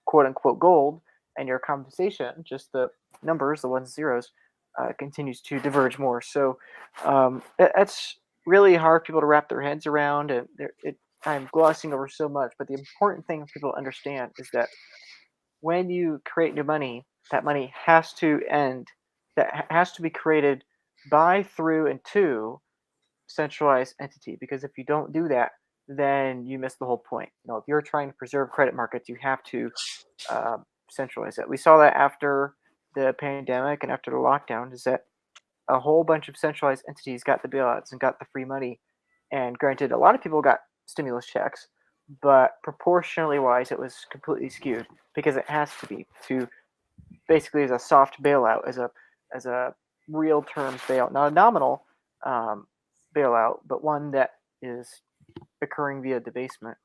quote unquote gold, and your compensation, just the numbers, the ones and zeros, continues to diverge more. So that's really hard for people to wrap their heads around, and I'm glossing over so much. But the important thing for people to understand is that when you create new money, that money has to end, has to be created by, through, and to centralized entity. Because if you don't do that, then you miss the whole point. If you're trying to preserve credit markets, you have to centralize it. We saw that after the pandemic and after the lockdown, is that a whole bunch of centralized entities got the bailouts and got the free money. And granted, a lot of people got stimulus checks, but proportionally wise, it was completely skewed because it has to be to basically as a soft bailout, as a real terms bailout, not a nominal um, bailout, but one that is occurring via debasement.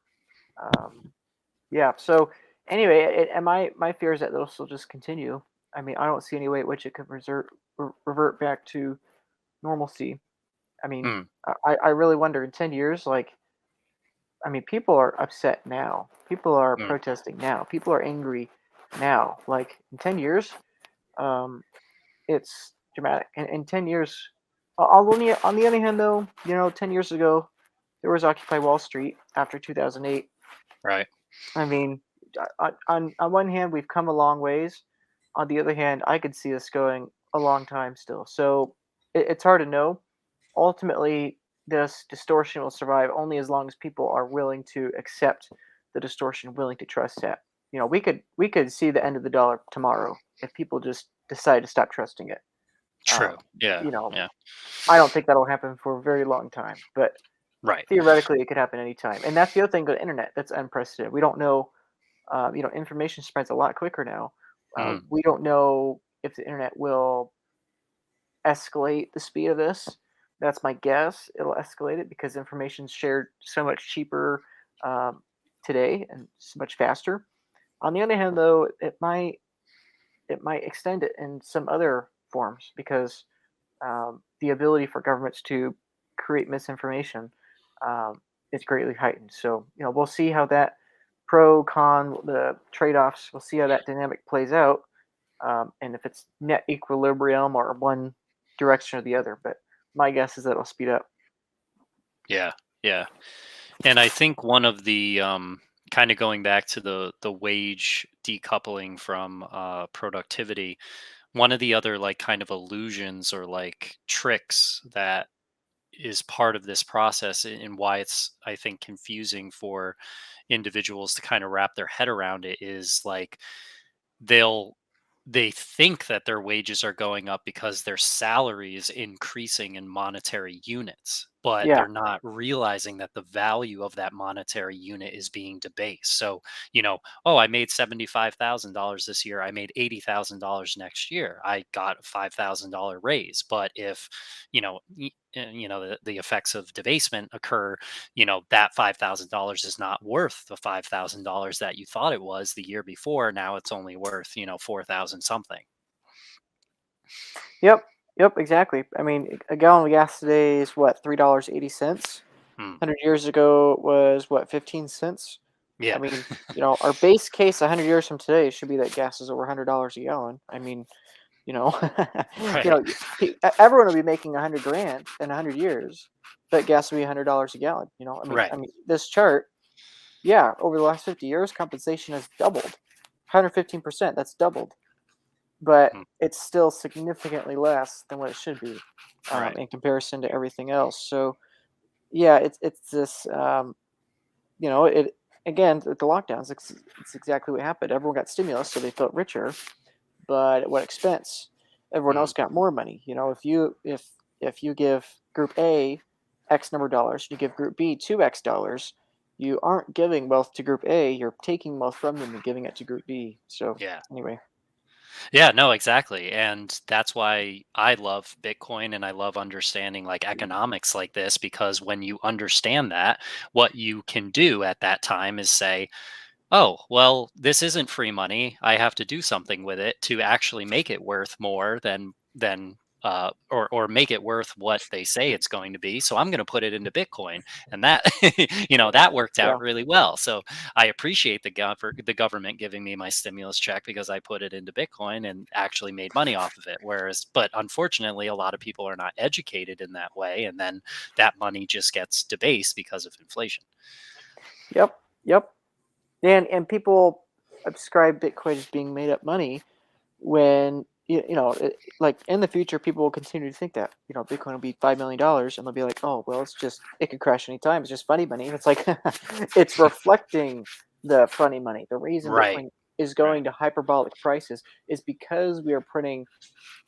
Yeah. So anyway, and my fear is that this will just continue. I mean, I don't see any way at which it could revert back to normalcy. I mean, Mm. I really wonder in 10 years, like, I mean, people are upset now. People are Mm. protesting now. People are angry now. Like in 10 years, um, it's dramatic. And in 10 years, on the other hand, though, 10 years ago, there was Occupy Wall Street after 2008. Right. I mean, on one hand, we've come a long ways. On the other hand, I could see us going a long time still. So it's hard to know. Ultimately, this distortion will survive only as long as people are willing to accept the distortion, willing to trust that. We could see the end of the dollar tomorrow if people just decide to stop trusting it. True. Yeah. Yeah, Yeah. I don't think that'll happen for a very long time, but Right. theoretically, it could happen anytime. And that's the other thing with the internet that's unprecedented. We don't know. Information spreads a lot quicker now. Mm. We don't know if the internet will escalate the speed of this. That's my guess. It'll escalate it because information's shared so much cheaper today and so much faster. On the other hand, though, it might extend it in some other forms because the ability for governments to create misinformation is greatly heightened. So, we'll see how that pro con, the trade offs, we'll see how that dynamic plays out. And if it's net equilibrium or one direction or the other. But my guess is that it'll speed up. Yeah. Yeah. And I think one of the kind of going back to the wage decoupling from productivity, one of the other like kind of illusions or like tricks that is part of this process and why it's I think confusing for individuals to kind of wrap their head around it is like they'll they think that their wages are going up because their salary is increasing in monetary units. but Yeah. they're not realizing that the value of that monetary unit is being debased. So, oh, I made $75,000 this year. I made $80,000 next year. I got a $5,000 raise. But if, the effects of debasement occur, that $5,000 is not worth the $5,000 that you thought it was the year before. Now it's only worth, 4,000 something. Yep, exactly. I mean, a gallon of gas today is what, $3.80? Hmm. 100 years ago it was what, 15 cents? Yeah. I mean, our base case 100 years from today should be that gas is over $100 a gallon. I mean, Right. everyone will be making 100 grand in 100 years, but gas will be $100 a gallon. Right. I mean, this chart, yeah, over the last 50 years, compensation has doubled, 115%. That's doubled, but Hmm. it's still significantly less than what it should be Right. in comparison to everything else. So, yeah, it's this. It again with the lockdowns. It's exactly what happened. Everyone got stimulus, so they felt richer, but at what expense? Everyone Hmm. else got more money. If you give Group A X number of dollars, you give Group B 2X dollars. You aren't giving wealth to Group A. You're taking wealth from them and giving it to Group B. So Yeah. anyway, Yeah, no, exactly. And that's why I love Bitcoin and I love understanding like economics like this, because when you understand that, what you can do at that time is say, oh, well, this isn't free money. I have to do something with it to actually make it worth more than or make it worth what they say it's going to be. So I'm going to put it into Bitcoin, and that that worked yeah, out really well. So I appreciate the government giving me my stimulus check because I put it into Bitcoin and actually made money off of it. But unfortunately, a lot of people are not educated in that way, and then that money just gets debased because of inflation. yep. And people ascribe Bitcoin as being made up money when like in the future people will continue to think that Bitcoin will be $5 million, and they'll be like, oh well, it could crash anytime, it's just funny money. And it's like it's reflecting the funny money. The reason Right. Bitcoin is Right. going to hyperbolic prices is because we are printing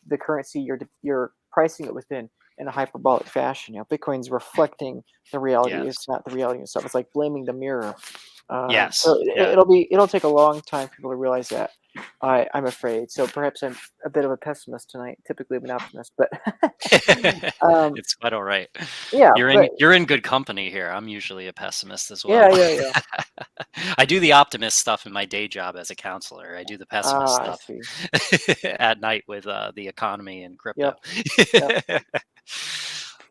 the currency you're pricing it within in a hyperbolic fashion. Bitcoin's reflecting the reality. Yes. It's not the reality itself. It's like blaming the mirror. So Yes. Yeah. it'll take a long time for people to realize that. I'm afraid. So perhaps I'm a bit of a pessimist tonight. Typically, I'm an optimist, but It's quite all right. yeah, but You're in good company here. I'm usually a pessimist as well. yeah. I do the optimist stuff in my day job as a counselor. I do the pessimist I stuff see. at night with the economy and crypto. Yep.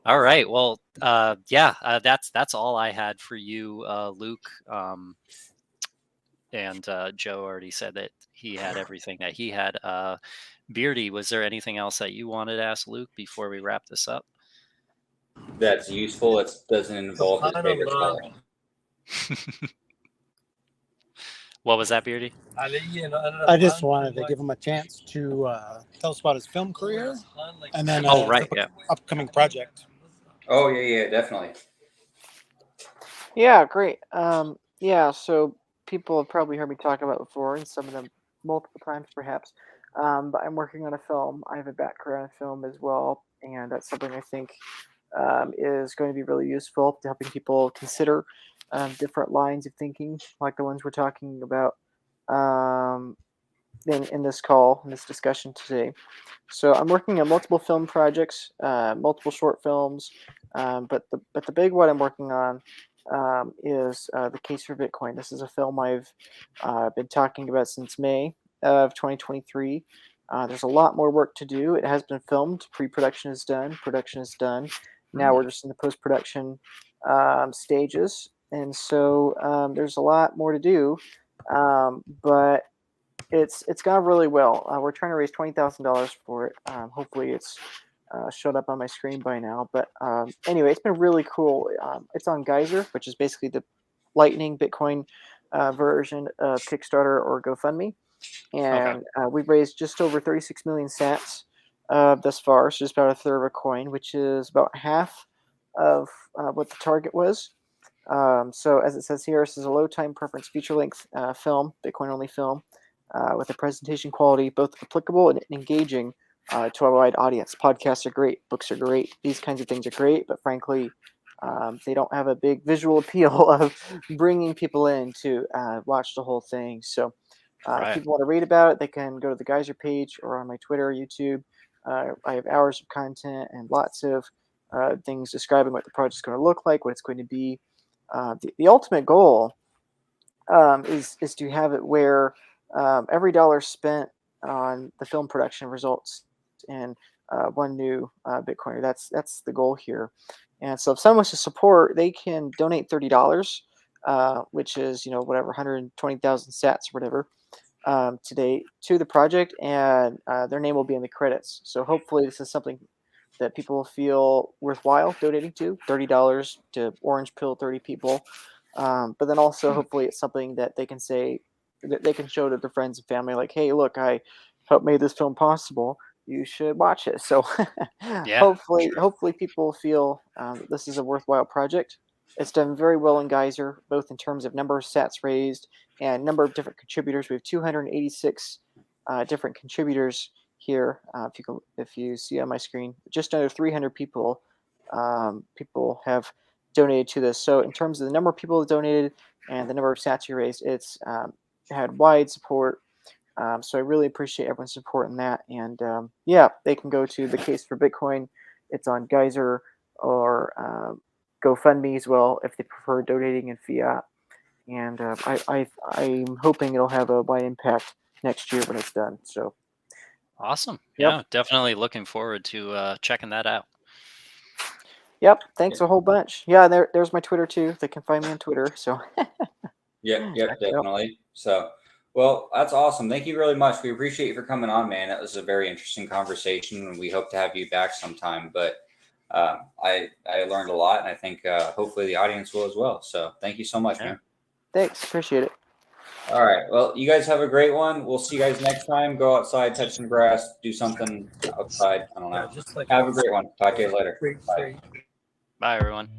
All right. Well, that's all I had for you, Luke. And Joe already said that he had everything that he had. Beardy, was there anything else that you wanted to ask Luke before we wrap this up? That's useful. It doesn't involve his favorite spelling. What was that, Beardy? I just wanted to give him a chance to tell us about his film career and then Right. his Yeah. upcoming project. Oh yeah, definitely. Yeah, great. So people have probably heard me talk about it before, and some of them multiple times perhaps. But I'm working on a film. I have a background in film as well, and that's something I think is going to be really useful to helping people consider different lines of thinking, like the ones we're talking about um, in this call, in this discussion today. So I'm working on multiple film projects, multiple short films, but the big one I'm working on is The Case for Bitcoin. This is a film I've been talking about since May of 2023. There's a lot more work to do. It has been filmed. Pre-production is done. Production is done. Now we're just in the post-production stages, and so there's a lot more to do. But it's gone really well. We're trying to raise $20,000 for it. Hopefully, it's showed up on my screen by now. But anyway, it's been really cool. It's on Geyser, which is basically the Lightning Bitcoin version of Kickstarter or GoFundMe, and we've raised just over 36 million sats thus far. So just about a third of a coin, which is about half of what the target was. So as it says here, this is a low time preference feature length film, Bitcoin only film, with a presentation quality both applicable and engaging to a wide audience. Podcasts are great, books are great, these kinds of things are great, but frankly, they don't have a big visual appeal of bringing people in to watch the whole thing. So if Right. people want to read about it, they can go to the Geyser page or on my Twitter, YouTube. I have hours of content and lots of things describing what the project's going to look like, what it's going to be. The ultimate goal is to have it where every dollar spent on the film production results in one new Bitcoiner. That's the goal here. And so if someone wants to support, they can donate $30, which is whatever 120,000 sats or whatever today to the project, and their name will be in the credits. So hopefully this is something that people feel worthwhile donating to. $30 to orange pill 30 people. But then also hopefully it's something that they can say, that they can show to their friends and family, like, hey, look, I helped made this film possible. You should watch it. So Yeah, sure. hopefully people feel that this is a worthwhile project. It's done very well in Geyser, both in terms of number of sats raised and number of different contributors. We have 286 different contributors here. If you see on my screen, just under 300 people have donated to this. So in terms of the number of people that donated and the number of sats you raised, it's had wide support. So I really appreciate everyone's support in that. And they can go to the Case for Bitcoin. It's on Geyser or GoFundMe as well if they prefer donating in fiat. And I'm hoping it'll have a wide impact next year when it's done. So Awesome. Yep. Yeah, definitely looking forward to checking that out. Yep. Thanks a whole bunch. Yeah, there's my Twitter too. They can find me on Twitter. So Yep, definitely. So, well, that's awesome. Thank you really much. We appreciate you for coming on, man. That was a very interesting conversation, and we hope to have you back sometime. But I learned a lot, and I think hopefully the audience will as well. So, thank you so much, man. Thanks. Appreciate it. All right. Well, you guys have a great one. We'll see you guys next time. Go outside, touch some grass, do something outside. I don't know. Have a great one. Talk to you later. Bye. Bye, everyone.